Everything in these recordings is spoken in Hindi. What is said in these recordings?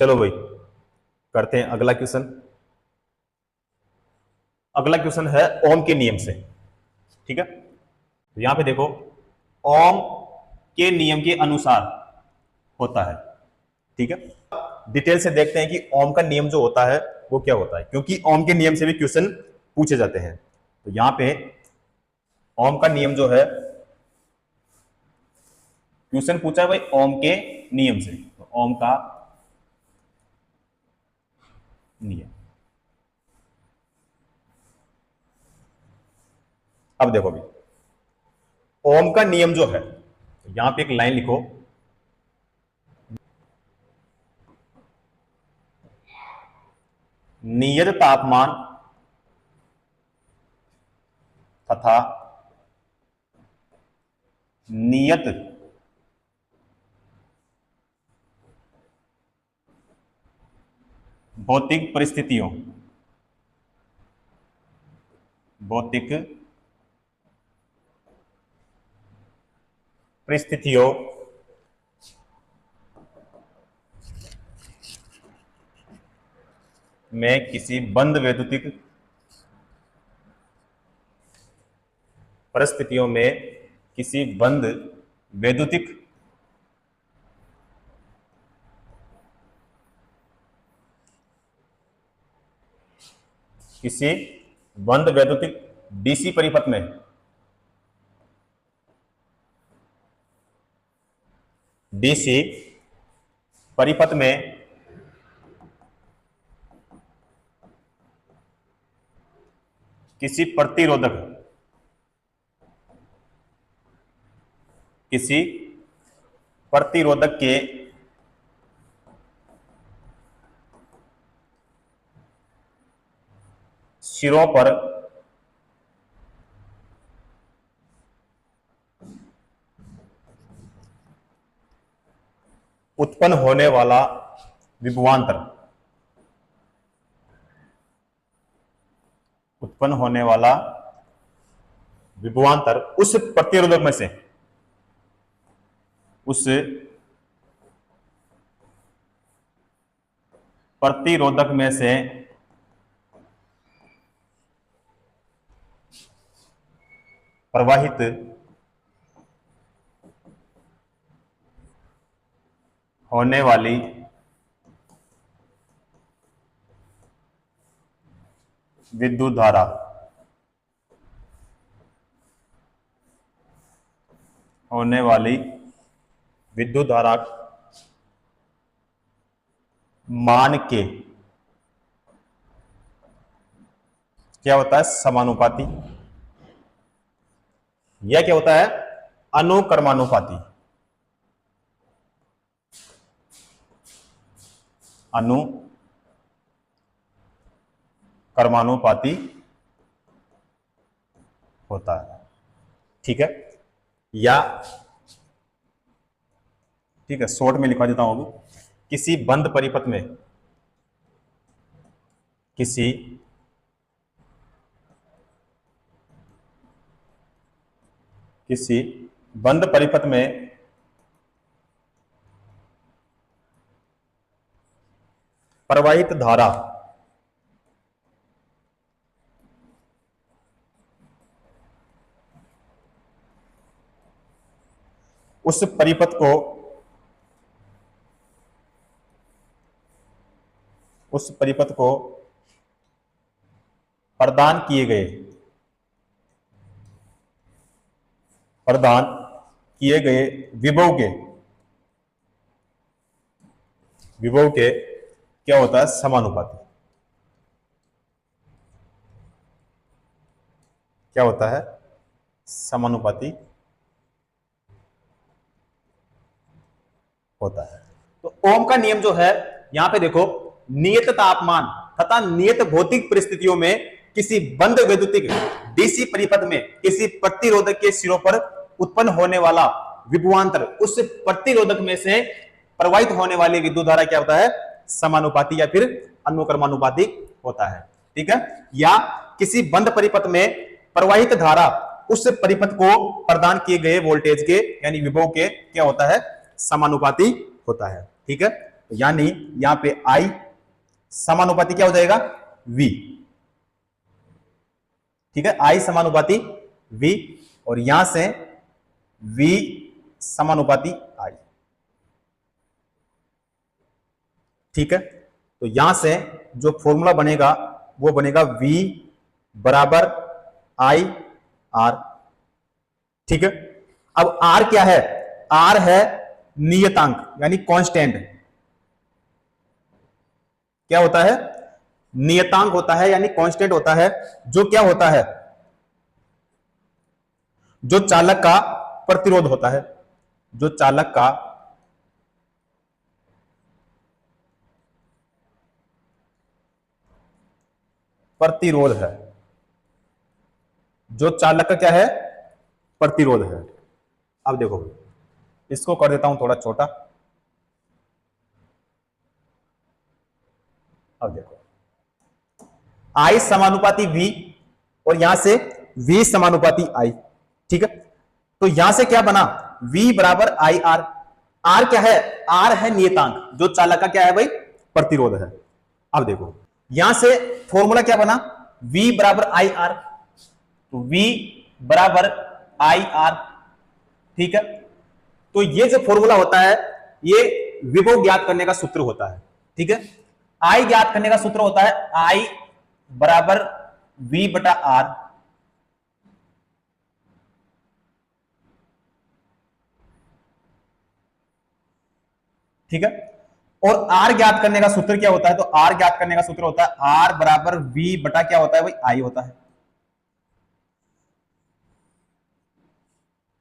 चलो भाई करते हैं अगला क्वेश्चन। अगला क्वेश्चन है ओम के नियम से। ठीक है, तो यहां पे देखो, ओम के नियम के अनुसार होता है। ठीक है, डिटेल से देखते हैं कि ओम का नियम जो होता है वो क्या होता है, क्योंकि ओम के नियम से भी क्वेश्चन पूछे जाते हैं। तो यहां पे ओम का नियम जो है, क्वेश्चन पूछा है भाई ओम के नियम से, तो ओम का नियम। अब देखो भाई, ओम का नियम जो है, यहां पे एक लाइन लिखो, नियत तापमान तथा नियत भौतिक परिस्थितियों में किसी बंद वैद्युतिक परिस्थितियों में किसी बंद वैद्युतिक डीसी परिपथ में किसी प्रतिरोधक के सिरों पर उत्पन्न होने वाला विभवांतर उस प्रतिरोधक में से प्रवाहित होने वाली विद्युत धारा मान के क्या होता है, समानुपाती, यह क्या होता है, अनुक्रमानुपाती। अनुक्रमानुपाती होता है। ठीक है, या ठीक है, शॉर्ट में लिखवा देता हूं, किसी बंद परिपथ में प्रवाहित धारा उस परिपथ को प्रदान किए गए विभव के क्या होता है, समानुपाती। क्या होता है, समानुपाती होता है। तो ओम का नियम जो है, यहां पे देखो, नियत तापमान तथा नियत भौतिक परिस्थितियों में किसी बंद वैद्युतिक डीसी परिपथ में किसी प्रतिरोधक के सिरों पर उत्पन्न होने वाला विभवांतर उस प्रतिरोधक में से प्रवाहित होने वाली विद्युत धारा क्या होता है, समानुपाती या फिर अनुक्रमानुपाती होता है। ठीक है, या किसी बंद परिपथ में प्रवाहित धारा उस परिपथ को प्रदान किए गए वोल्टेज के यानी विभव के क्या होता है, समानुपाती होता है। ठीक है, यानी यहां पे I समानुपाती क्या हो जाएगा, V। ठीक है, I समानुपाती V, और यहां से V समानुपाती I। ठीक है, तो यहां से जो फॉर्मूला बनेगा वो बनेगा V बराबर I R। ठीक है, अब R क्या है, R है नियतांक यानी कांस्टेंट। क्या होता है, नियतांक होता है यानी कांस्टेंट होता है, जो क्या होता है, जो चालक का प्रतिरोध होता है, जो चालक का प्रतिरोध है, जो चालक का क्या है, प्रतिरोध है। अब देखो, इसको कर देता हूं थोड़ा छोटा। अब देखो, I समानुपाती V और यहां से V समानुपाती I। ठीक है, तो यहां से क्या बना, V बराबर I R। R क्या है, R है नियतांक, जो चालक का क्या है भाई, प्रतिरोध है। अब देखो, यहां से फॉर्मूला क्या बना, V बराबर I R, तो V बराबर I R। ठीक है, तो ये जो फॉर्मूला होता है ये विभव ज्ञात करने का सूत्र होता है। ठीक है, I ज्ञात करने का सूत्र होता है I बराबर V बटा R। ठीक है, और R ज्ञात करने का सूत्र क्या होता है, तो R ज्ञात करने का सूत्र होता है R बराबर V बटा क्या होता है भाई, I होता है।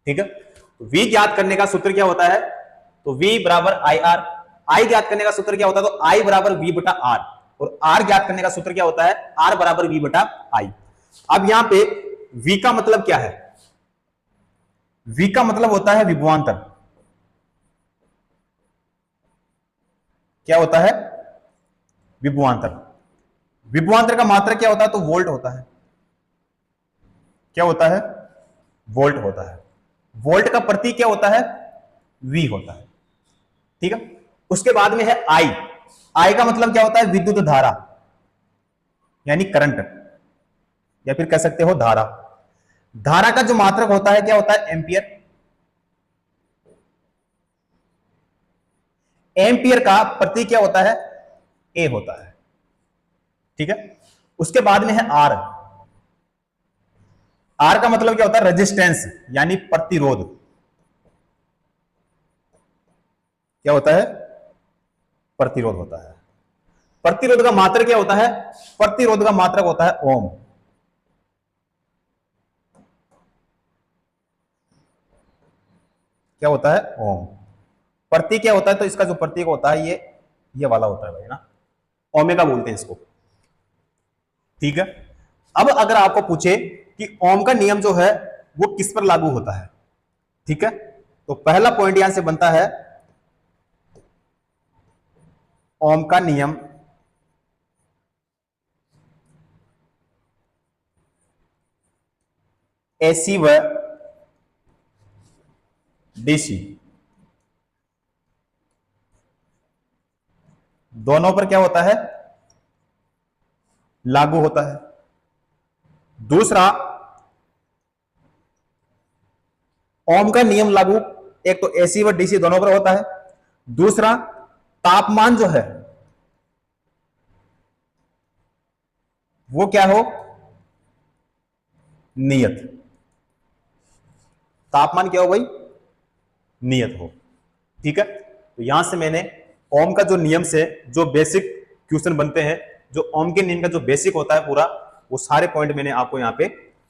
ठीक है, V ज्ञात करने का सूत्र क्या होता है, तो V बराबर I R। I ज्ञात करने का सूत्र क्या होता है, तो I बराबर V बटा R, और R ज्ञात करने का सूत्र क्या होता है, R बराबर V बटा I। अब यहां पे V का मतलब क्या है, V का मतलब होता है विभवांतर। क्या होता है, विभवांतर। विभवांतर का मात्रक क्या होता है, तो वोल्ट होता है। क्या होता है, वोल्ट होता है। वोल्ट का प्रतीक क्या होता है, V होता है। ठीक है, उसके बाद में है I। I का मतलब क्या होता है, विद्युत धारा यानी करंट, या फिर कह सकते हो धारा। धारा का जो मात्रक होता है क्या होता है, एम्पियर। एम्पियर का प्रतीक क्या होता है, A होता है। ठीक है, उसके बाद में है R। R का मतलब क्या होता है, रेजिस्टेंस यानी प्रतिरोध। क्या होता है, प्रतिरोध होता है। प्रतिरोध का मात्रक क्या होता है, प्रतिरोध का मात्रक होता है ओम। क्या होता है, ओम। प्रतीक क्या होता है, तो इसका जो प्रतीक होता है ये वाला होता है भाई ना, ओमेगा बोलते हैं इसको। ठीक है, अब अगर आपको पूछे कि ओम का नियम जो है वो किस पर लागू होता है, ठीक है, तो पहला पॉइंट यहां से बनता है, ओम का नियम एसी व डीसी दोनों पर क्या होता है, लागू होता है। दूसरा, ओम का नियम लागू एक तो एसी व डीसी दोनों पर होता है। दूसरा, तापमान जो है वो क्या हो, नियत। तापमान क्या हो भाई, नियत हो। ठीक है, तो यहां से मैंने ओम का जो नियम से जो बेसिक क्वेश्चन बनते हैं, जो ओम के नियम का जो बेसिक होता है पूरा, वो सारे पॉइंट मैंने आपको यहां पे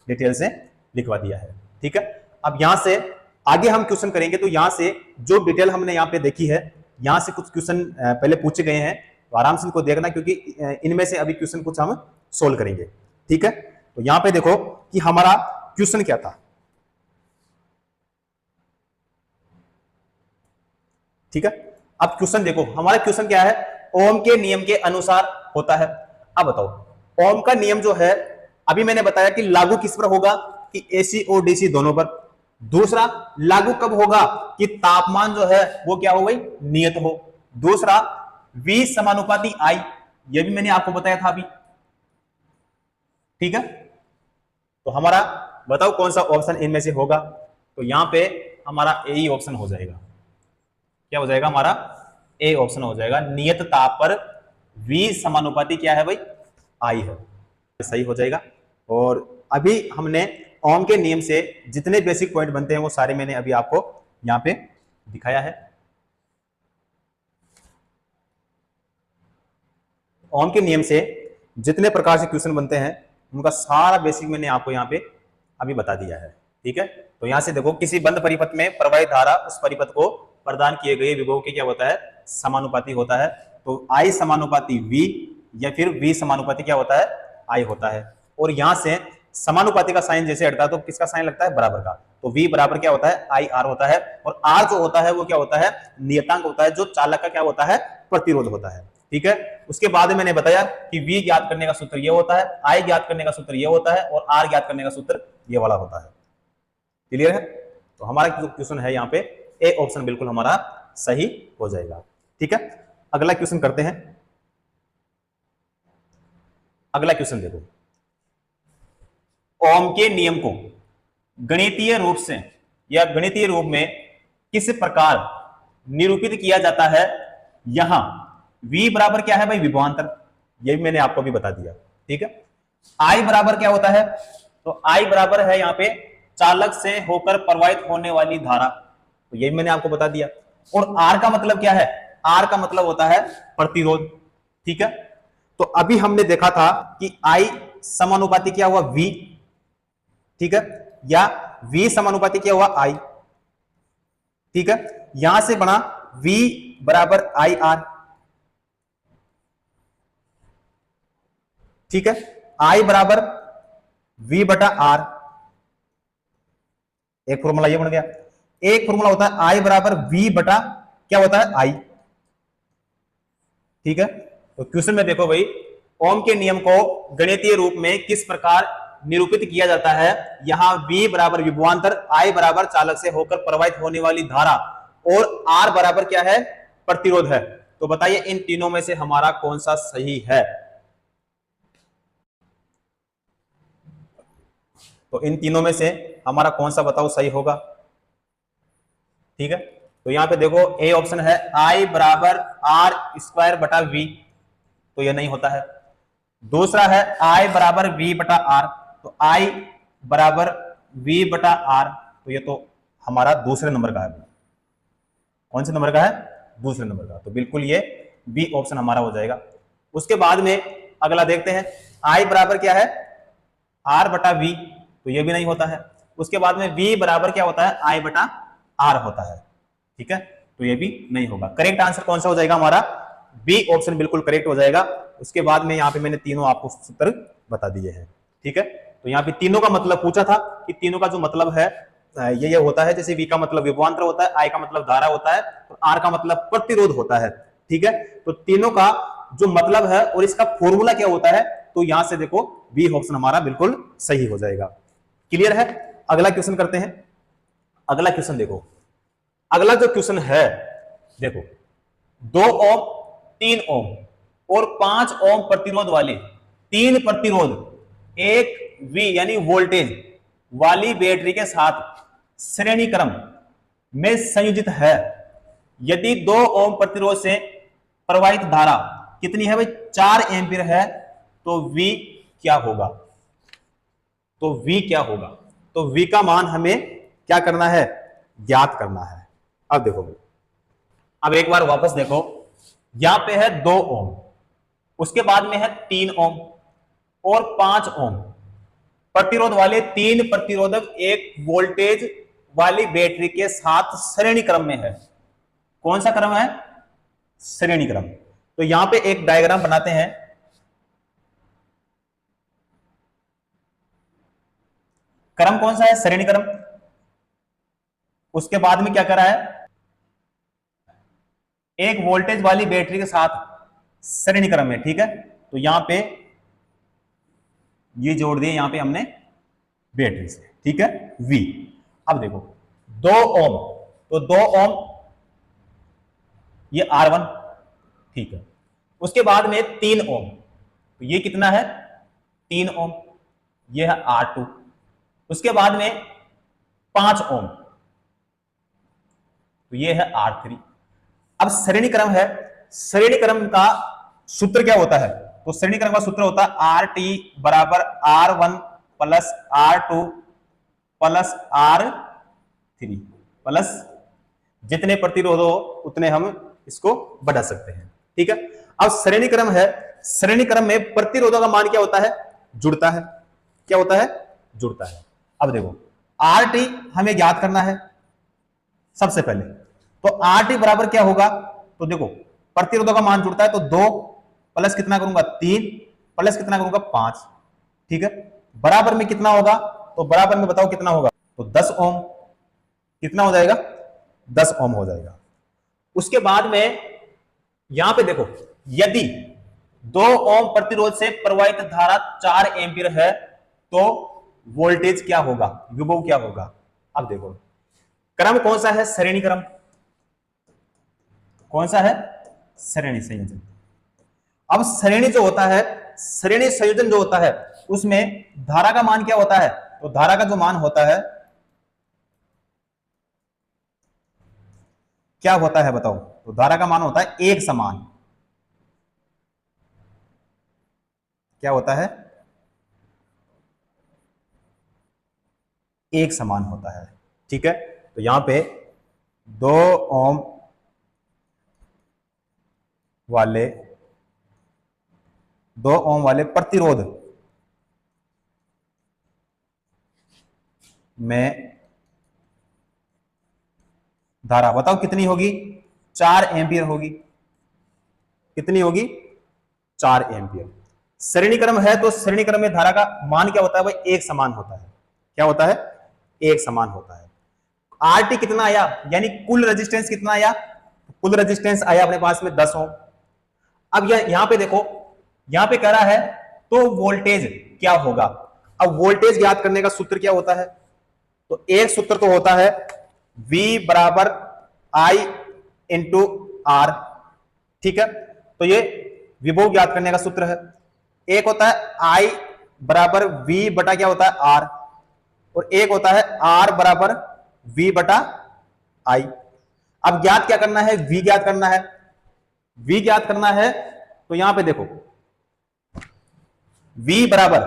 डिटेल से लिखवा दिया है। ठीक है, अब यहां से आगे हम क्वेश्चन करेंगे, तो यहां से जो डिटेल हमने यहां पे देखी है, यहां से कुछ क्वेश्चन पहले पूछे गए हैं, तो आराम से इनको देखना, क्योंकि इनमें से अभी क्वेश्चन कुछ हम सोल्व करेंगे। ठीक है, तो यहां पे देखो कि हमारा क्वेश्चन क्या था। ठीक है, अब क्वेश्चन देखो, हमारा क्वेश्चन क्या है, ओम के नियम के अनुसार होता है। अब बताओ, ओम का नियम जो है अभी मैंने बताया कि लागू किस पर होगा, कि एसी और डीसी दोनों पर। दूसरा, लागू कब होगा, कि तापमान जो है वो क्या हो गई, नियत हो। दूसरा, V समानुपाती I, ये भी मैंने आपको बताया था अभी। ठीक है, तो हमारा बताओ कौन सा ऑप्शन इनमें से होगा। तो यहां पे हमारा ए ही ऑप्शन हो जाएगा। क्या हो जाएगा हमारा? ए ऑप्शन हो जाएगा। नियत ताप पर V समानुपाती क्या है भाई? I है। सही हो जाएगा। और अभी हमने ओम के नियम से जितने बेसिक पॉइंट बनते हैं वो सारे मैंने अभी आपको यहां पे दिखाया है। ओम के नियम से जितने प्रकार से क्वेश्चन बनते हैं उनका सारा बेसिक मैंने आपको यहां पे अभी बता दिया है। ठीक है, तो यहां से देखो, किसी बंद परिपथ में प्रवाहित धारा उस परिपथ को प्रदान किए गए विभव के क्या होता है? समानुपाती होता है। तो I समानुपाती V या फिर V समानुपाती क्या होता है? I होता है। और यहां से समानुपाती का साइन जैसे हटता है तो किसका साइन लगता है? बराबर का। तो V बराबर क्या होता है? IR होता है। और R जो होता है वो क्या होता है? नियतांक होता है, जो चालक का क्या होता है? प्रतिरोध होता है। ठीक है, उसके बाद मैंने बताया कि V ज्ञात करने का सूत्र ये होता है, I ज्ञात करने का सूत्र ये होता है और R ज्ञात करने का सूत्र ये वाला होता है। क्लियर है? तो हमारा जो क्वेश्चन है यहाँ पे ए ऑप्शन बिल्कुल हमारा सही हो जाएगा। ठीक है, अगला क्वेश्चन करते हैं। अगला क्वेश्चन देखो, ओम के नियम को गणितीय रूप से या गणितीय रूप में किस प्रकार निरूपित किया जाता है। यहां V बराबर क्या है भाई? विभवांतर। ये भी मैंने आपको भी बता दिया। ठीक है, I बराबर क्या होता है? तो I बराबर है यहाँ पे चालक से होकर प्रवाहित होने वाली धारा। तो ये भी मैंने आपको बता दिया। और R का मतलब क्या है? R का मतलब होता है प्रतिरोध। ठीक है, तो अभी हमने देखा था कि I समानुपाती क्या हुआ? V। ठीक है, या V समानुपाती क्या हुआ? I। ठीक है, यहां से बना V बराबर IR। ठीक है, I बराबर V बटा R। एक फॉर्मूला ये बन गया। एक फॉर्मूला होता है I बराबर V बटा क्या होता है? I। ठीक है, तो क्वेश्चन में देखो भाई, ओम के नियम को गणितीय रूप में किस प्रकार निरूपित किया जाता है। यहां V बराबर विभवांतर, I बराबर चालक से होकर प्रवाहित होने वाली धारा और R बराबर क्या है? प्रतिरोध है। तो बताइए इन तीनों में से हमारा कौन सा सही है? तो इन तीनों में से हमारा कौन सा बताओ सही होगा? ठीक है, तो यहां पे देखो ए ऑप्शन है I बराबर R स्क्वायर बटा V, तो ये नहीं होता है। दूसरा है I बराबर V बटा R, तो I बराबर V बटा R, तो ये तो हमारा दूसरे नंबर का है। कौन से नंबर का है? दूसरे नंबर का। तो बिल्कुल ये बी ऑप्शन हमारा हो जाएगा। उसके बाद में अगला देखते हैं, I बराबर क्या है? R बटा V, तो ये भी नहीं होता है। उसके बाद में V बराबर क्या होता है? I बटा R होता है। ठीक है, तो ये भी नहीं होगा। करेक्ट आंसर कौन सा हो जाएगा हमारा? बी ऑप्शन बिल्कुल करेक्ट हो जाएगा। उसके बाद में यहाँ पे मैंने तीनों आपको सूत्र बता दिए हैं। ठीक है, तो यहाँ पे तीनों का मतलब पूछा था कि तीनों का जो मतलब है ये होता है। जैसे V का मतलब विभवांतर होता है, I का मतलब धारा होता है और R का मतलब प्रतिरोध होता है। ठीक है, तो तीनों का जो मतलब है और इसका फॉर्मूला क्या होता है, तो यहां से देखो बी ऑप्शन हमारा बिल्कुल सही हो जाएगा। क्लियर है? अगला क्वेश्चन करते हैं। अगला क्वेश्चन देखो, अगला जो क्वेश्चन है देखो, 2 ओम 3 ओम और 5 ओम प्रतिरोध वाले 3 प्रतिरोध 1 V यानी वोल्टेज वाली बैटरी के साथ श्रेणी क्रम में संयोजित है। यदि 2 ओम प्रतिरोध से प्रवाहित धारा कितनी है भाई? 4 एम्पीयर है, तो V क्या होगा? तो V क्या होगा? तो V का मान हमें क्या करना है? ज्ञात करना है। अब देखो भाई, अब एक बार वापस देखो, यहां पे है 2 ओम, उसके बाद में है 3 ओम और 5 ओम प्रतिरोध वाले 3 प्रतिरोधक एक वोल्टेज वाली बैटरी के साथ श्रेणी क्रम में है। कौन सा क्रम है? श्रेणी क्रम। तो यहां पे एक डायग्राम बनाते हैं। क्रम कौन सा है? श्रेणी क्रम। उसके बाद में क्या करा है? एक वोल्टेज वाली बैटरी के साथ श्रेणी क्रम में। ठीक है, तो यहां पे ये जोड़ दिए यहां पे हमने बैटरी से। ठीक है, V। अब देखो 2 ओम, तो 2 ओम ये R1। ठीक है, उसके बाद में 3 ओम, तो ये कितना है 3 ओम, ये है R2। उसके बाद में 5 ओम, तो ये है R3। अब श्रेणी क्रम है, श्रेणी क्रम का सूत्र क्या होता है? तो श्रेणी क्रम का सूत्र होता है RT बराबर R1 plus R2 plus R3 plus जितने प्रतिरोध हो उतने हम इसको बढ़ा सकते हैं। ठीक है, अब श्रेणी क्रम है, श्रेणी क्रम में प्रतिरोधों का मान क्या होता है? जुड़ता है। क्या होता है? जुड़ता है। अब देखो RT हमें ज्ञात करना है सबसे पहले, तो RT बराबर क्या होगा? तो देखो प्रतिरोधों का मान जुड़ता है, तो 2 प्लस कितना करूंगा 3 प्लस कितना करूंगा 5। ठीक है, बराबर में कितना होगा? तो बराबर में बताओ कितना होगा? तो 10 ओम। कितना हो जाएगा? 10 ओम हो जाएगा। उसके बाद में यहां पे देखो, यदि 2 ओम प्रतिरोध से प्रवाहित धारा 4 एम्पीयर है तो वोल्टेज क्या होगा? विभव क्या होगा? अब देखो क्रम कौन सा है? श्रेणी क्रम। कौन सा है? श्रेणी संयोजन। अब श्रेणी जो होता है, श्रेणी संयोजन जो होता है उसमें धारा का मान क्या होता है? तो धारा का जो मान होता है क्या होता है बताओ? तो धारा का मान होता है एक समान। क्या होता है? एक समान होता है। ठीक है, तो यहां पे 2 ओम वाले 2 ओम वाले प्रतिरोध में धारा बताओ कितनी होगी? 4 एम्पियर होगी। कितनी होगी? 4 एम्पियर। श्रेणी क्रम है तो श्रेणी क्रम में धारा का मान क्या होता है? वह एक समान होता है। क्या होता है? एक समान होता है। आरटी कितना आया? यानी कुल रेजिस्टेंस कितना आया? कुल रेजिस्टेंस आया अपने पास में 10 ओम। अब यहां पे देखो, यहां पे कह रहा है तो वोल्टेज क्या होगा? अब वोल्टेज ज्ञात करने का सूत्र क्या होता है? तो एक सूत्र तो होता है V बराबर I इंटू R। ठीक है, तो ये विभव ज्ञात करने का सूत्र है। एक होता है I बराबर V बटा क्या होता है? R, और एक होता है R बराबर V बटा I। अब ज्ञात क्या करना है? V ज्ञात करना है। V ज्ञात करना है तो यहां पे देखो V बराबर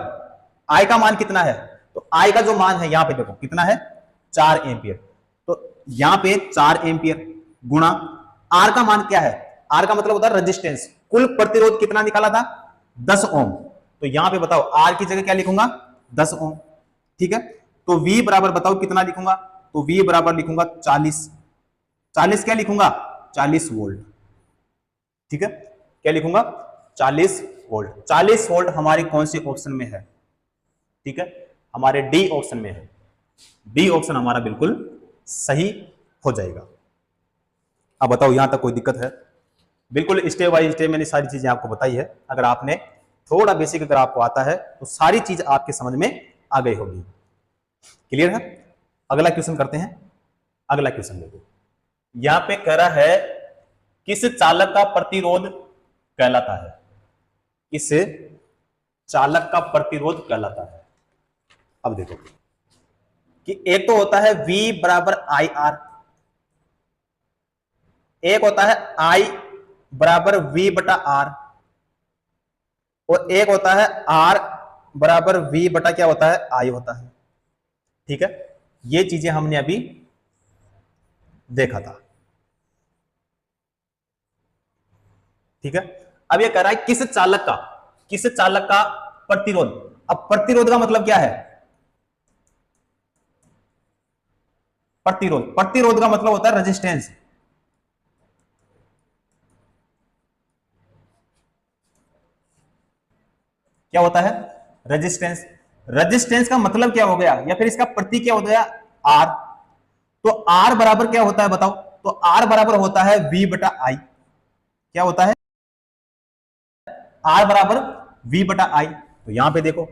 I का मान कितना है? तो I का जो मान है यहां पे देखो कितना है? 4 एम्पियर। तो यहां पे 4 एम्पियर गुणा R का मान क्या है? R का मतलब होता है रेजिस्टेंस। कुल प्रतिरोध कितना निकाला था? 10 ओम। तो यहां पे बताओ R की जगह क्या लिखूंगा? 10 ओम। ठीक है, तो V बराबर बताओ कितना लिखूंगा? तो V बराबर लिखूंगा 40। 40 क्या लिखूंगा? 40 वोल्ट। ठीक है, क्या लिखूंगा? 40 वोल्ट। 40 वोल्ट हमारे कौन से ऑप्शन में है? ठीक है, हमारे डी ऑप्शन में है। डी ऑप्शन हमारा बिल्कुल सही हो जाएगा। अब बताओ यहां तक कोई दिक्कत है? बिल्कुल स्टेप बाय स्टेप मैंने सारी चीजें आपको बताई है। अगर आपने थोड़ा बेसिक अगर आपको आता है तो सारी चीज आपके समझ में आ गई होगी। क्लियर है? अगला क्वेश्चन करते हैं। अगला क्वेश्चन देखो, यहां पे कह रहा है किस चालक का प्रतिरोध कहलाता है? किस चालक का प्रतिरोध कहलाता है? अब देखो कि एक तो होता है V बराबर आई आर, एक होता है I बराबर V बटा R, और एक होता है R बराबर V बटा क्या होता है? I होता है। ठीक है, ये चीजें हमने अभी देखा था। ठीक है, अब ये कह रहा है किस चालक का प्रतिरोध। अब प्रतिरोध का मतलब क्या है? प्रतिरोध का मतलब होता है रेजिस्टेंस। क्या होता है? रेजिस्टेंस। रेजिस्टेंस का मतलब क्या हो गया, या फिर इसका प्रतीक क्या हो गया? R। तो R बराबर क्या होता है बताओ? तो R बराबर होता है V बटा I। क्या होता है? R बराबर V बटा I। तो यहां पे देखो,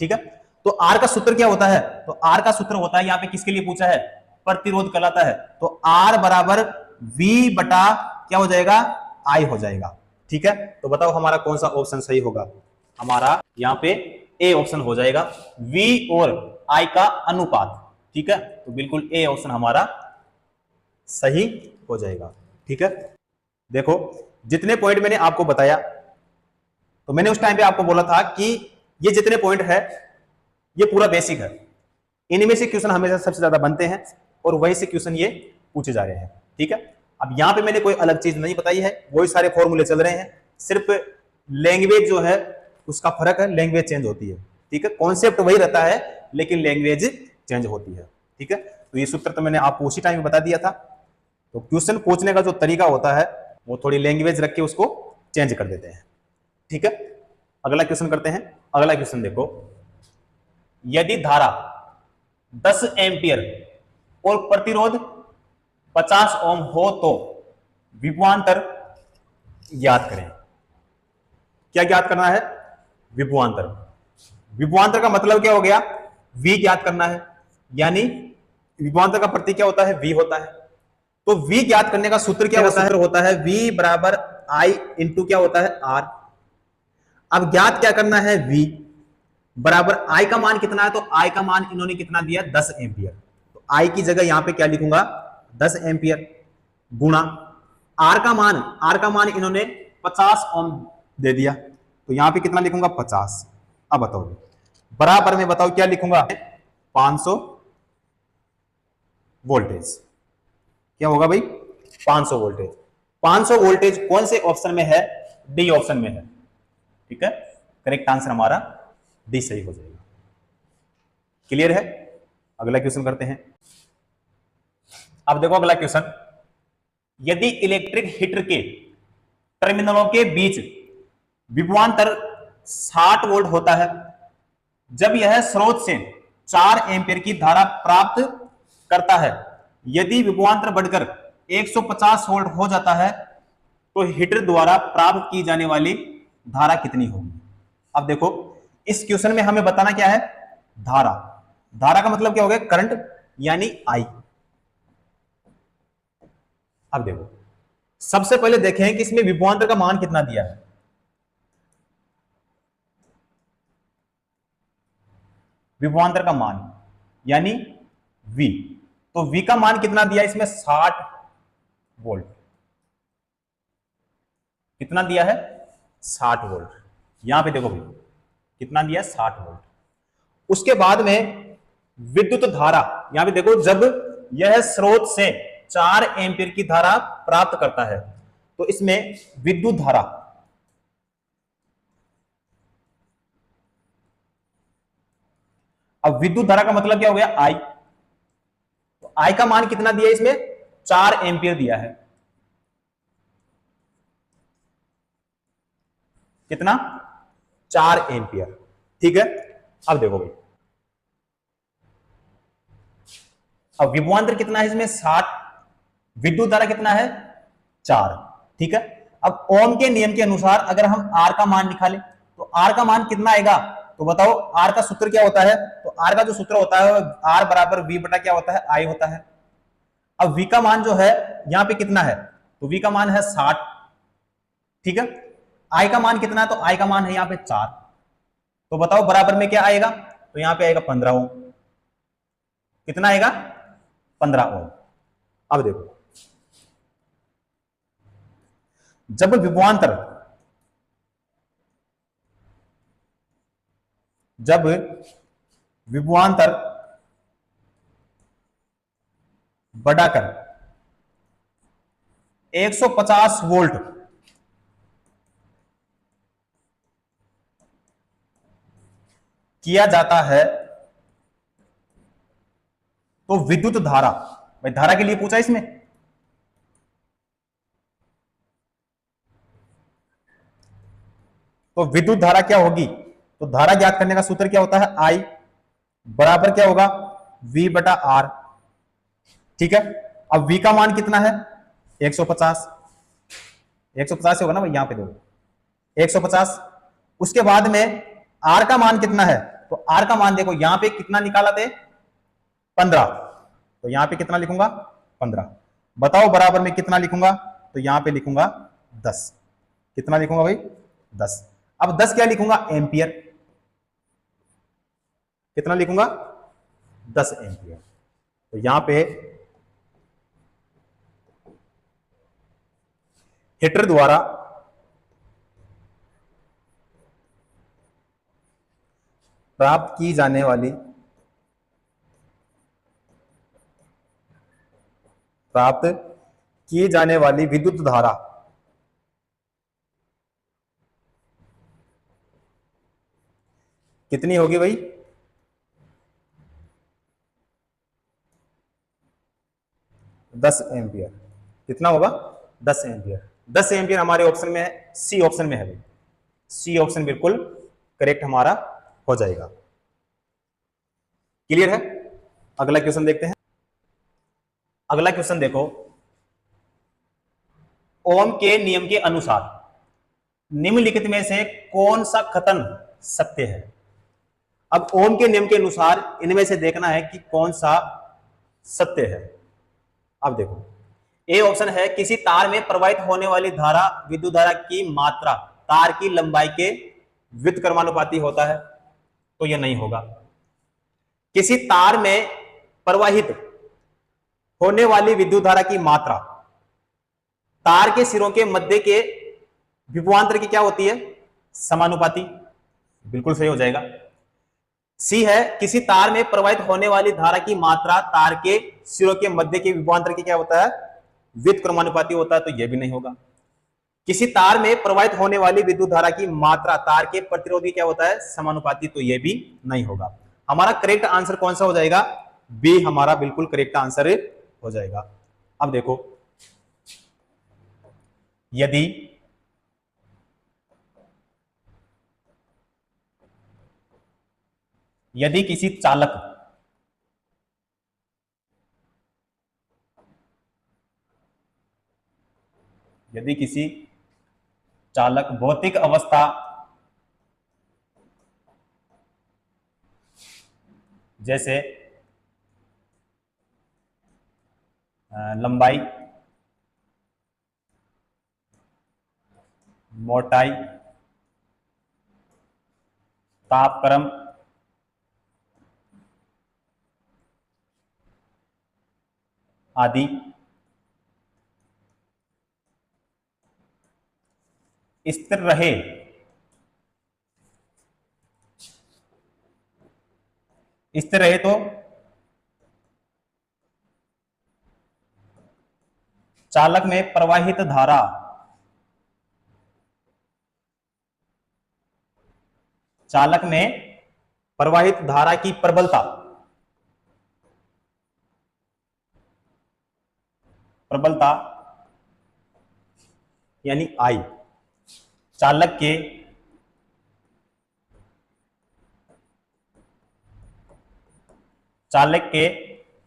ठीक है, तो R का सूत्र क्या होता है? तो R का सूत्र होता है, यहां पे किसके लिए पूछा है? प्रतिरोध कहलाता है। तो R बराबर V बटा क्या हो जाएगा, आई हो जाएगा। ठीक है, तो बताओ हमारा कौन सा ऑप्शन सही होगा। हमारा यहाँ पे ए ऑप्शन हो जाएगा, वी और आई का अनुपात। ठीक है, तो बिल्कुल ए ऑप्शन हमारा सही हो जाएगा। ठीक है, देखो जितने पॉइंट मैंने आपको बताया, तो मैंने उस टाइम पे आपको बोला था कि ये जितने पॉइंट है ये पूरा बेसिक है, इनमें से क्वेश्चन हमेशा सबसे ज्यादा बनते हैं और वहीं से क्वेश्चन ये पूछे जा रहे हैं। ठीक है, अब यहां पे मैंने कोई अलग चीज नहीं बताई है, वही सारे फॉर्मूले चल रहे हैं, सिर्फ लैंग्वेज जो है उसका फर्क है, लैंग्वेज चेंज होती है। ठीक है, कॉन्सेप्ट वही रहता है लेकिन लैंग्वेज चेंज होती है। ठीक है, तो ये सूत्र तो मैंने आपको उसी टाइम बता दिया था। तो क्वेश्चन पूछने का जो तरीका होता है वो थोड़ी लैंग्वेज रख के उसको चेंज कर देते हैं। ठीक है, अगला क्वेश्चन करते हैं। अगला क्वेश्चन देखो, यदि धारा 10 एम्पियर और प्रतिरोध 50 ओम हो तो विभवांतर ज्ञात करें। क्या ज्ञात करना है, विभवांतर। विभवांतर का मतलब क्या हो गया, V ज्ञात करना है, यानी विभवांतर का प्रतीक क्या होता है, V होता है। तो V ज्ञात करने का सूत्र क्या होता है, V बराबर I इंटू क्या होता है, R। अब ज्ञात क्या करना है, V बराबर I का मान कितना है, तो I का मान इन्होंने कितना दिया, 10 एम्पियर। तो I की जगह यहां पे क्या लिखूंगा, 10 एम्पियर गुणा R का मान इन्होंने 50 ओम दे दिया, तो यहां पे कितना लिखूंगा, 50। अब बताओ बराबर में, बताओ क्या लिखूंगा, 500 वोल्टेज। क्या होगा भाई, 500 वोल्टेज। 500 वोल्टेज कौन से ऑप्शन में है, डी ऑप्शन में है। ठीक है, करेक्ट आंसर हमारा डी सही हो जाएगा। क्लियर है, अगला क्वेश्चन करते हैं। अब देखो अगला क्वेश्चन, यदि इलेक्ट्रिक हीटर के टर्मिनलों के बीच विभवांतर 60 वोल्ट होता है, जब यह स्रोत से 4 एम्पीयर की धारा प्राप्त करता है, यदि विभवांतर बढ़कर 150 वोल्ट हो जाता है तो हीटर द्वारा प्राप्त की जाने वाली धारा कितनी होगी। अब देखो इस क्वेश्चन में हमें बताना क्या है, धारा। धारा का मतलब क्या हो गया, करंट यानी आई। अब देखो सबसे पहले देखें कि इसमें विभवांतर का मान कितना दिया है। विभवांतर का मान यानी V, तो V का मान कितना दिया इसमें, 60 वोल्ट। कितना दिया है, 60 वोल्ट। यहां पे देखो भाई कितना दिया, 60 वोल्ट। उसके बाद में विद्युत धारा, यहां पे देखो जब यह स्रोत से 4 एम्पीयर की धारा प्राप्त करता है तो इसमें विद्युत धारा, अब विद्युत धारा का मतलब क्या हो गया, I। तो I का मान कितना दिया इसमें, 4 एम्पीयर दिया है। कितना, 4 एम्पीयर। ठीक है, अब देखो भाई, अब विभवांतर कितना है इसमें, 60, विद्युत धारा कितना है, 4। ठीक है, अब ओम के नियम के अनुसार अगर हम R का मान निकालें तो R का मान कितना आएगा, तो बताओ R का सूत्र क्या होता है। तो R का जो सूत्र होता है R बराबर V बटा क्या होता है, I होता है। अब V का मान जो है यहां पे कितना है, तो V का मान है 60। ठीक है, I का मान कितना है, तो I का मान है यहां पे 4। तो बताओ बराबर में क्या आएगा, तो यहां पे आएगा 15 ओम। कितना आएगा, 15 ओम। अब देखो जब विभवांतर बढ़ाकर 150 वोल्ट किया जाता है तो विद्युत धारा, भाई धारा के लिए पूछा इसमें, तो विद्युत धारा क्या होगी, तो धारा ज्ञात करने का सूत्र क्या होता है, I बराबर क्या होगा, V बटा R। ठीक है, अब V का मान कितना है, 150। 150 होगा ना भाई, यहां पे देखो 150। उसके बाद में R का मान कितना है, तो R का मान देखो यहां पे कितना निकाला थे, 15। तो यहां पे कितना लिखूंगा, 15। बताओ बराबर में कितना लिखूंगा, तो यहां पे लिखूंगा 10। कितना लिखूंगा भाई? 10। अब 10 क्या लिखूंगा? एम्पियर। कितना लिखूंगा? 10 एम्पियर। तो यहां पे हीटर द्वारा प्राप्त की जाने वाली विद्युत धारा कितनी होगी भाई? 10 एम्पियर। कितना होगा? 10 एम्पियर। 10 एम्पियर हमारे ऑप्शन में है, सी ऑप्शन में है भाई। सी ऑप्शन बिल्कुल करेक्ट हमारा हो जाएगा। क्लियर है? अगला क्वेश्चन देखते हैं। अगला क्वेश्चन देखो, ओम के नियम के अनुसार निम्नलिखित में से कौन सा कथन सत्य है? अब ओम के नियम के अनुसार इनमें से देखना है कि कौन सा सत्य है। अब देखो, ए ऑप्शन है किसी तार में प्रवाहित होने वाली धारा विद्युत धारा की मात्रा तार की लंबाई के व्युत्क्रमानुपाती होता है, तो यह नहीं होगा। किसी तार में प्रवाहित होने वाली विद्युत धारा की मात्रा तार के सिरों के मध्य के विभवांतर की क्या होती है? समानुपाती। बिल्कुल सही हो जाएगा। सी है किसी तार में प्रवाहित होने वाली धारा की मात्रा तार के सिरों के मध्य के विभवांतर की क्या होता है? व्युत्क्रमानुपाती होता है, तो यह भी नहीं होगा। किसी तार में प्रवाहित होने वाली विद्युत धारा की मात्रा तार के प्रतिरोधी क्या होता है? समानुपाती, तो यह भी नहीं होगा। हमारा करेक्ट आंसर कौन सा हो जाएगा? बी हमारा बिल्कुल करेक्ट आंसर हो जाएगा। अब देखो, यदि किसी चालक भौतिक अवस्था जैसे लंबाई, मोटाई, तापक्रम, आदि स्थिर रहे तो चालक में प्रवाहित धारा की प्रबलता यानी आई चालक के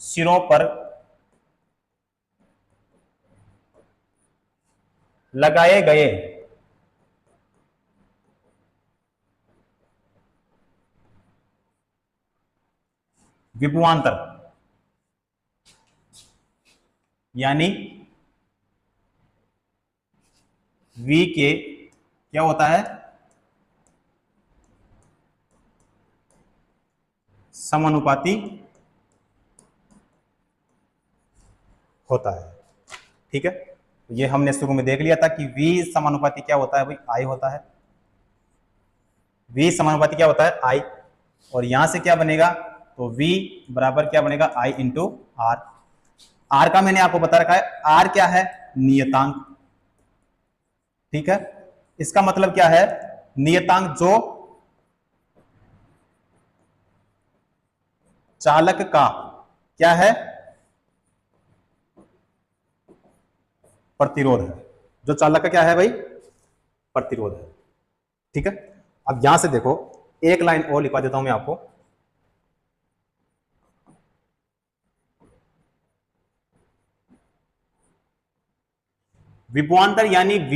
सिरों पर लगाए गए विभवांतर यानी V के क्या होता है? समानुपाती होता है। ठीक है, ये हमने शुरू में देख लिया था कि V समानुपाती क्या होता है भाई? I होता है। V समानुपाती क्या होता है? I। और यहां से क्या बनेगा? तो V बराबर क्या बनेगा? I into R। R का मैंने आपको बता रखा है, R क्या है? नियतांक। ठीक है, इसका मतलब क्या है? नियतांक जो चालक का क्या है? प्रतिरोध है। जो चालक का क्या है भाई? प्रतिरोध है। ठीक है, अब यहां से देखो, एक लाइन और लिखवा देता हूं मैं आपको। विभवांतर यानी V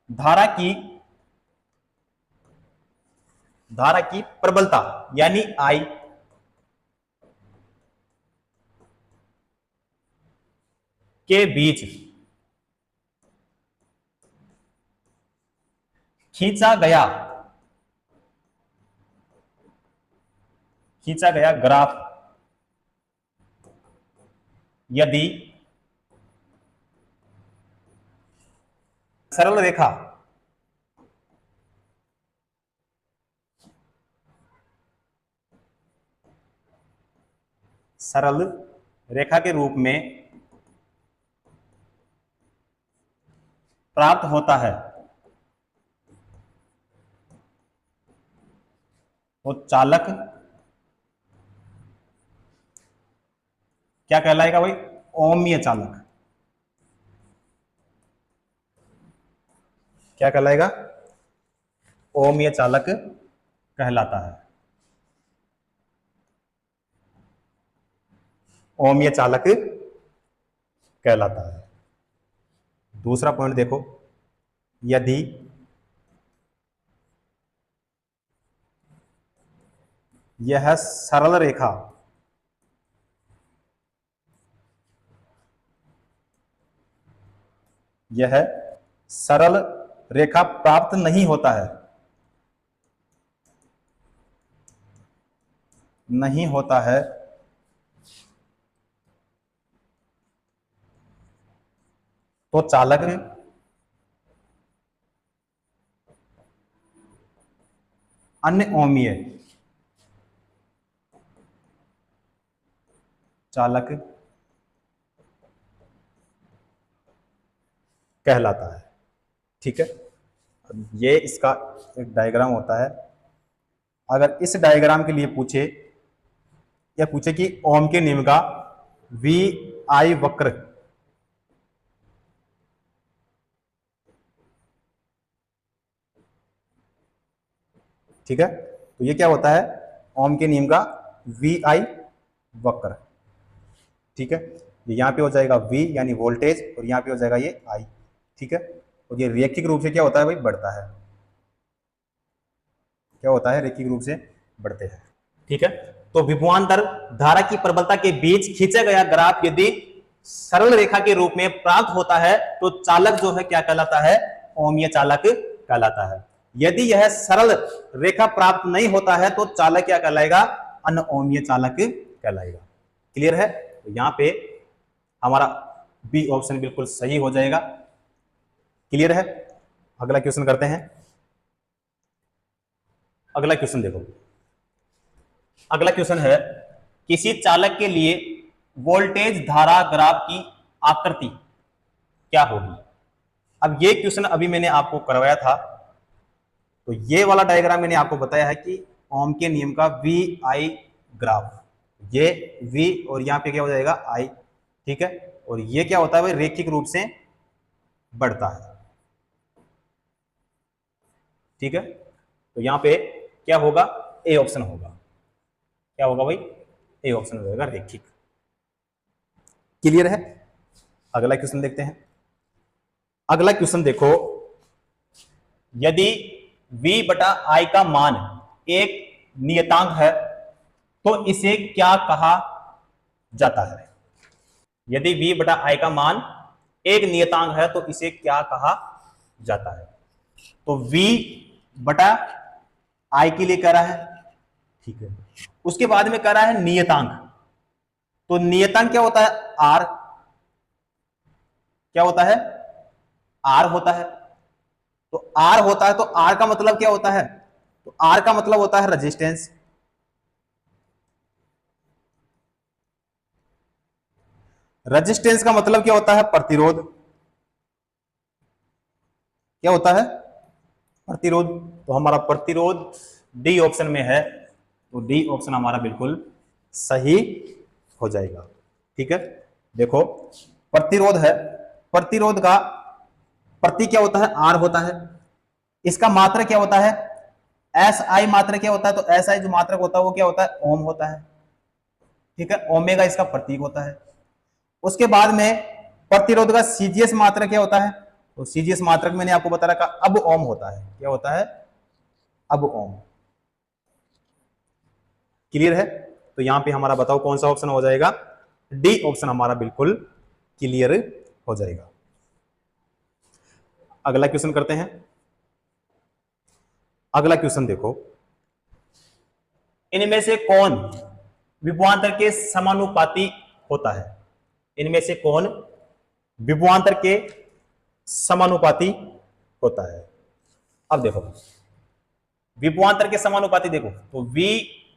धारा की प्रबलता यानी I के बीच खींचा गया ग्राफ यदि सरल रेखा के रूप में प्राप्त होता है तो चालक क्या कहलाएगा भाई? ओमीय चालक। क्या कहलाएगा? ओमीय चालक कहलाता है। ओमीय चालक कहलाता है। दूसरा पॉइंट देखो, यदि यह सरल रेखा प्राप्त नहीं होता है, तो चालक अन्य ओमीय चालक कहलाता है। ठीक है, ये इसका एक डायग्राम होता है। अगर इस डायग्राम के लिए पूछे कि ओम के नियम का वी आई वक्र ठीक है, तो ये क्या होता है? ओम के नियम का वी आई वक्र। ठीक है, यहां पे हो जाएगा V यानी वोल्टेज और यहां पे हो जाएगा ये I। ठीक है, और ये रैखिक रूप से क्या होता है भाई? बढ़ता है। क्या होता है? रैखिक रूप से बढ़ते हैं। ठीक है, तो विभवांतर धारा की प्रबलता के बीच खींचा गया ग्राफ यदि सरल रेखा के रूप में प्राप्त होता है तो चालक जो है क्या कहलाता है? ओमीय चालक कहलाता है। यदि यह सरल रेखा प्राप्त नहीं होता है तो चालक क्या कहलाएगा? अनओमीय चालक कहलाएगा। क्लियर है? तो यहां पे हमारा बी ऑप्शन बिल्कुल सही हो जाएगा। क्लियर है? अगला क्वेश्चन करते हैं। अगला क्वेश्चन देखो, अगला क्वेश्चन है किसी चालक के लिए वोल्टेज धारा ग्राफ की आकृति क्या होगी? अब ये क्वेश्चन अभी मैंने आपको करवाया था, तो ये वाला डायग्राम मैंने आपको बताया है कि ओम के नियम का वी आई ग्राफ, ये V और यहां पे क्या हो जाएगा? I। ठीक है, और ये क्या होता है भाई? रैखिक रूप से बढ़ता है। ठीक है, तो यहां पे क्या होगा? ए ऑप्शन होगा। क्या होगा भाई? ए ऑप्शन हो जाएगा, रैखिक। क्लियर है? अगला क्वेश्चन देखते हैं। अगला क्वेश्चन देखो, यदि V बटा I का मान एक नियतांक है तो इसे क्या कहा जाता है? यदि V बटा I का मान एक नियतांक है तो इसे क्या कहा जाता है? तो V बटा I के लिए कह रहा है। ठीक है, उसके बाद में कह रहा है नियतांक। तो नियतांक क्या होता है? R। क्या होता है? R होता है। तो R होता है तो R का मतलब क्या होता है? तो R का मतलब होता है रेजिस्टेंस। रेजिस्टेंस का मतलब क्या होता है? प्रतिरोध। क्या होता है? प्रतिरोध। तो हमारा प्रतिरोध डी ऑप्शन में है, तो डी ऑप्शन हमारा बिल्कुल सही हो जाएगा। ठीक है, देखो प्रतिरोध है, प्रतिरोध का प्रति क्या होता है? आर होता है। इसका मात्रक क्या होता है? एस आई मात्रक क्या होता है? तो एस आई जो मात्रक होता है वो क्या होता है? ओम होता है। ठीक है, ओमेगा इसका प्रतीक होता है। उसके बाद में प्रतिरोध का सीजीएस मात्रक क्या होता है? तो सीजीएस मात्रक मैंने आपको बता रखा अब ओम होता है। क्या होता है? अब ओम। क्लियर है? तो यहां पे हमारा बताओ कौन सा ऑप्शन हो जाएगा? डी ऑप्शन हमारा बिल्कुल क्लियर हो जाएगा। अगला क्वेश्चन करते हैं। अगला क्वेश्चन देखो, इनमें से कौन विभवांतर के समानुपाती होता है? इनमें से कौन विभवांतर के समानुपाती होता है? अब देखो, विभवांतर के समानुपाती देखो तो V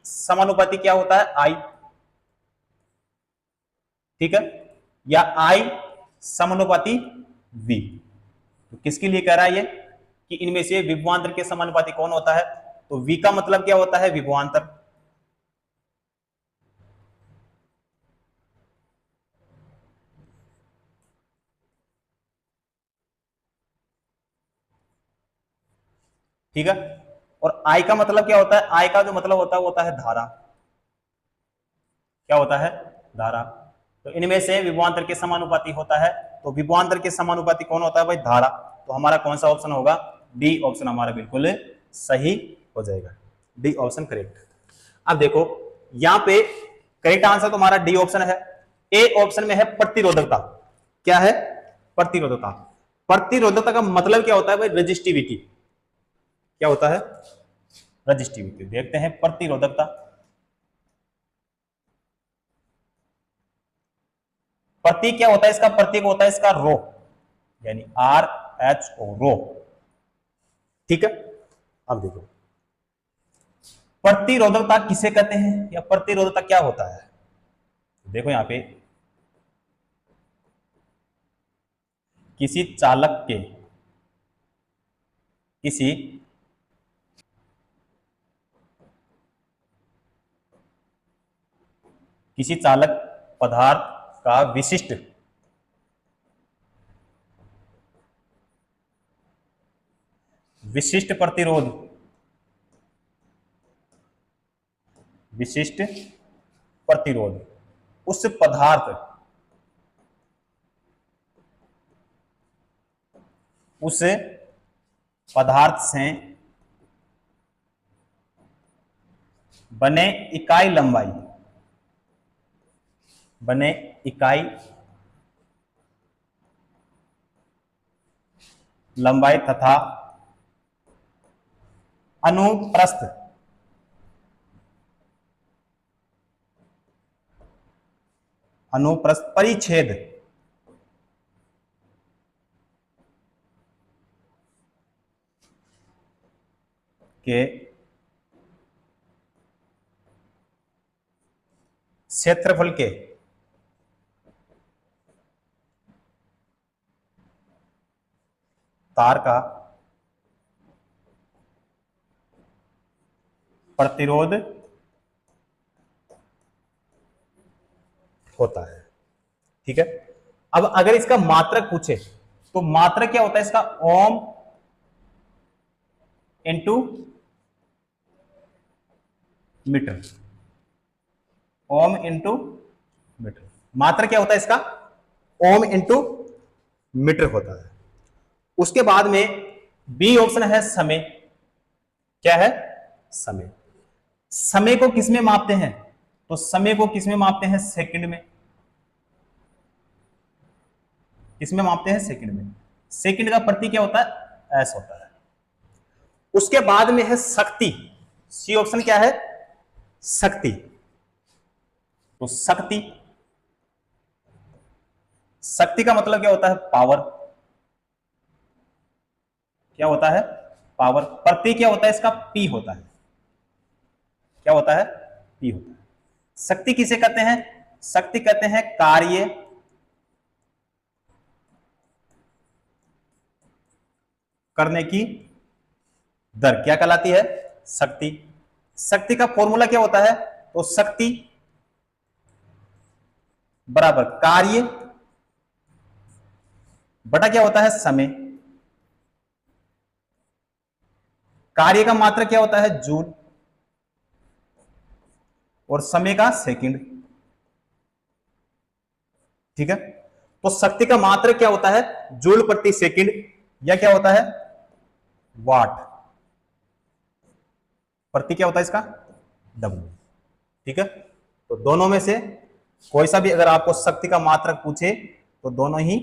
समानुपाती क्या होता है? I, ठीक है, या I समानुपाती V। तो किसके लिए कह रहा है ये कि इनमें से विभवांतर के समानुपाती कौन होता है? तो V का मतलब क्या होता है? विभवांतर। ठीक है, और I का मतलब क्या होता है? I का जो मतलब होता है वो होता है धारा। क्या होता है? धारा। तो इनमें से विभवांतर के समानुपाती होता है, तो विभवांतर के समानुपाती कौन होता है भाई? धारा। तो हमारा कौन सा ऑप्शन होगा? डी ऑप्शन हमारा बिल्कुल सही हो जाएगा। D option correct. अब देखो यहां पे करेक्ट आंसर तो हमारा डी ऑप्शन है। ए ऑप्शन में है प्रतिरोधकता। क्या है? प्रतिरोधकता। प्रतिरोधकता का मतलब क्या होता है भाई? रेजिस्टिविटी। क्या होता है? रेजिस्टिविटी। देखते हैं प्रतिरोधकता। प्रतीक क्या होता है इसका? प्रतीक होता है इसका रो, यानी RHO, रो। ठीक है, अब देखो प्रतिरोधकता किसे कहते हैं या प्रतिरोधकता क्या होता है? देखो यहां पे किसी चालक के किसी चालक पदार्थ का विशिष्ट प्रतिरोध, विशिष्ट प्रतिरोध उस पदार्थ से बने इकाई लंबाई तथा अनुप्रस्थ परिच्छेद के क्षेत्रफल के तार का प्रतिरोध होता है। ठीक है, अब अगर इसका मात्रक पूछे तो मात्रक क्या होता है इसका? Ohm into meter. Ohm into meter. मात्रक क्या होता है इसका? ओम इंटू मीटर होता है। उसके बाद में बी ऑप्शन है समय। क्या है? समय। समय को किसमें मापते हैं? तो समय को किसमें मापते हैं? सेकंड में। किसमें मापते हैं? सेकंड में। सेकंड का प्रतीक क्या होता है? एस होता है। उसके बाद में है शक्ति। सी ऑप्शन क्या है? शक्ति। तो शक्ति का मतलब क्या होता है? पावर। क्या होता है? पावर। प्रतीक क्या होता है इसका? पी होता है। क्या होता है? पी होता है। शक्ति किसे कहते हैं? शक्ति कहते हैं कार्य करने की दर। क्या कहलाती है? शक्ति। शक्ति का फॉर्मूला क्या होता है? तो शक्ति बराबर कार्य बटा क्या होता है? समय। कार्य का मात्रक क्या होता है? जूल। और समय का सेकंड। ठीक है, तो शक्ति का मात्रक क्या होता है? जूल प्रति सेकंड, या क्या होता है? वाट प्रति क्या होता है इसका? डब्ल्यू। ठीक है, तो दोनों में से कोई सा भी अगर आपको शक्ति का मात्रक पूछे तो दोनों ही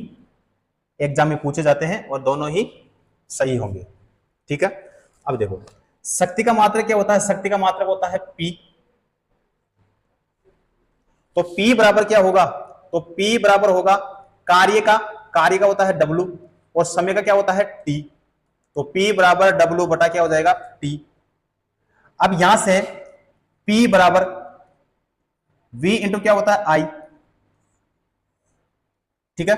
एग्जाम में पूछे जाते हैं और दोनों ही सही होंगे। ठीक है, अब देखो शक्ति का मात्रक क्या होता है, शक्ति का मात्रक होता है P। तो P बराबर क्या होगा, तो P बराबर होगा कार्य का होता है W और समय का क्या होता है T। तो P बराबर W बटा क्या हो जाएगा T। अब यहां से P बराबर V इंटू क्या होता है I। ठीक है,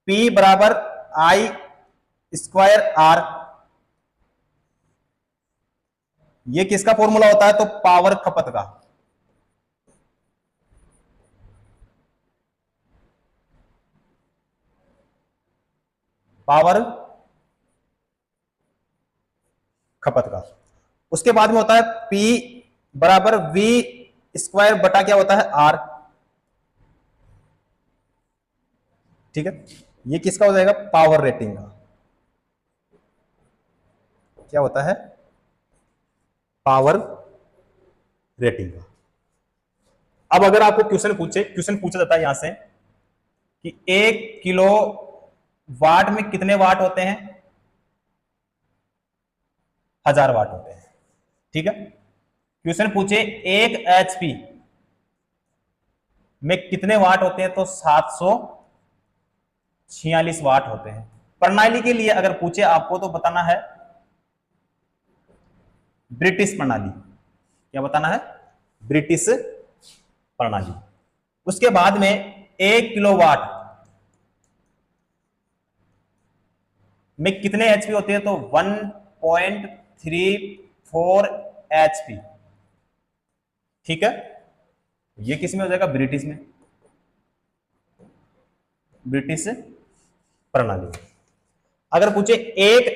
P बराबर I स्क्वायर R। ये किसका फॉर्मूला होता है, तो पावर खपत का। पावर खपत का। उसके बाद में होता है P बराबर V स्क्वायर बटा क्या होता है R। ठीक है, ये किसका हो जाएगा, पावर रेटिंग का। क्या होता है, पावर रेटिंग का। अब अगर आपको क्वेश्चन पूछा जाता है यहां से कि 1 किलो वाट में कितने वाट होते हैं, 1000 वाट होते हैं। ठीक है, क्वेश्चन पूछे 1 HP में कितने वाट होते हैं, तो 746 वाट होते हैं। प्रणाली के लिए अगर पूछे आपको तो बताना है ब्रिटिश प्रणाली। क्या बताना है, ब्रिटिश प्रणाली। उसके बाद में 1 किलोवाट में कितने एचपी होते हैं, तो 1.34 एचपी। ठीक है, ये किस में हो जाएगा, ब्रिटिश में, ब्रिटिश प्रणाली। अगर पूछे 1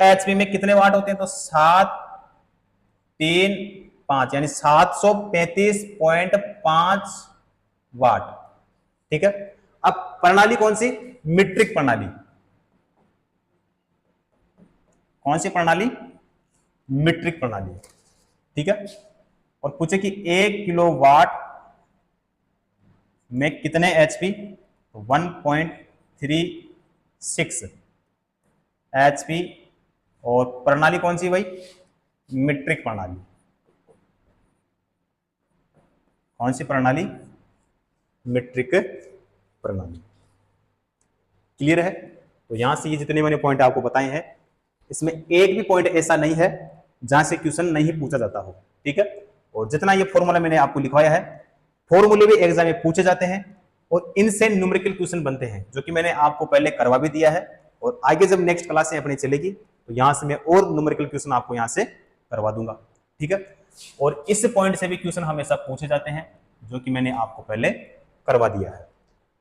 एचपी में कितने वाट होते हैं, तो 735 यानी 735.5 वाट। ठीक है, अब प्रणाली कौन सी, मीट्रिक प्रणाली। कौन सी प्रणाली, मीट्रिक प्रणाली। ठीक है, और पूछे कि 1 किलोवाट में कितने एचपी, 1.36 एचपी। और प्रणाली कौन सी भाई, मीट्रिक प्रणाली। कौन सी प्रणाली, मीट्रिक प्रणाली। क्लियर है। तो यहां से ये जितने मैंने पॉइंट आपको बताए हैं, इसमें एक भी पॉइंट ऐसा नहीं है जहां से क्वेश्चन नहीं पूछा जाता हो। ठीक है, और जितना ये फॉर्मूला मैंने आपको लिखवाया है, फॉर्मूले भी एग्जाम में पूछे जाते हैं और इनसे न्यूमेरिकल क्वेश्चन बनते हैं, जो कि मैंने आपको पहले करवा भी दिया है। और आगे जब नेक्स्ट क्लास अपनी चलेगी तो यहां से मैं और न्यूमेरिकल क्वेश्चन आपको यहां से करवा दूंगा। ठीक है, और इस पॉइंट से भी क्वेश्चन हमेशा पूछे जाते हैं, जो कि मैंने आपको पहले करवा दिया है।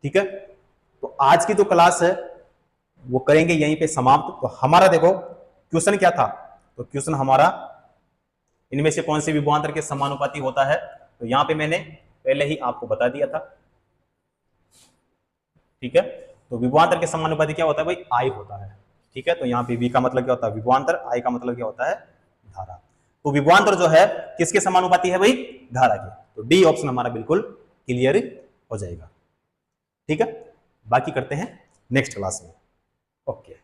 ठीक है, तो आज की जो क्लास है वो करेंगे यहीं पे समाप्त। तो हमारा देखो क्वेश्चन क्या था, तो क्वेश्चन हमारा इनमें से कौन से विभवांतर के समानुपाती होता है, तो यहां पे मैंने पहले ही आपको बता दिया था। ठीक है, तो विभवांतर के समानुपाती क्या होता है भाई, आई होता है। ठीक है, तो यहाँ पे वी का मतलब क्या होता है, विभवांतर, आई का मतलब क्या होता है, धारा। तो विभवांतर जो है किसके समानुपाती है भाई, धारा के। तो डी ऑप्शन हमारा बिल्कुल क्लियर हो जाएगा। ठीक है, बाकी करते हैं नेक्स्ट क्लास में। ओके।